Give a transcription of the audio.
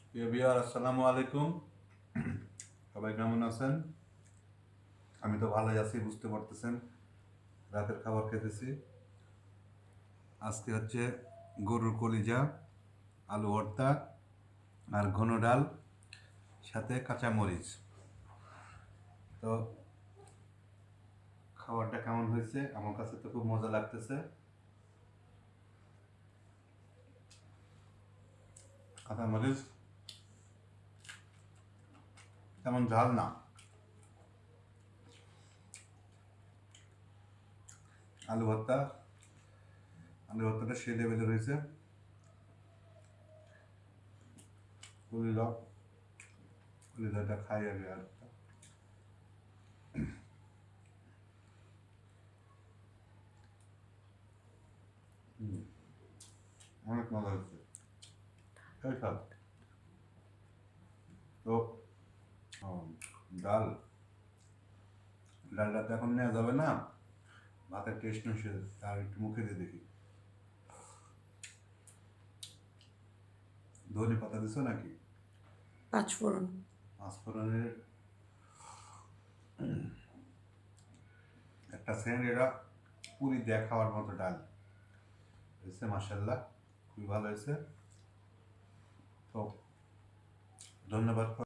প্রিয় ভিউয়ার, আসসালামু আলাইকুম। সবাই কেমন আছেন? আমি তো ভালোই আছি, বুঝতে পারতেছেন। রাতের খাবার খেতেছি। আজকে হচ্ছে গরুর কলিজা, আলু ভর্তা আর ঘন ডাল, সাথে কাঁচা মরিচ। তো খাবারটা কেমন হয়েছে? আমার কাছে তো খুব মজা লাগতেছে। কাঁচা মরিচ তেমন ঝাল না। আলু ভর্তাটা সেই লেভেলের হয়েছে। কলিজাটা খাই আগে আর অনেক মজা হচ্ছে। এই সব তো ডাল ডালটা তো এখন নেওয়া যাবে না, ভাতের টেস্ট নষ্ট হয়ে যাচ্ছে। আর একটু মুখে দিয়ে দেখি। ধনে পাতা দিছো নাকি? পাঁচফোড়ন। পাঁচফোড়নের একটা সেন্ট, এটা পুরি দিয়ে খাওয়ার মতো ডাল হয়েছে। মাসাল্লাহ, খুবই ভালো হয়েছে। তো ধন্যবাদ।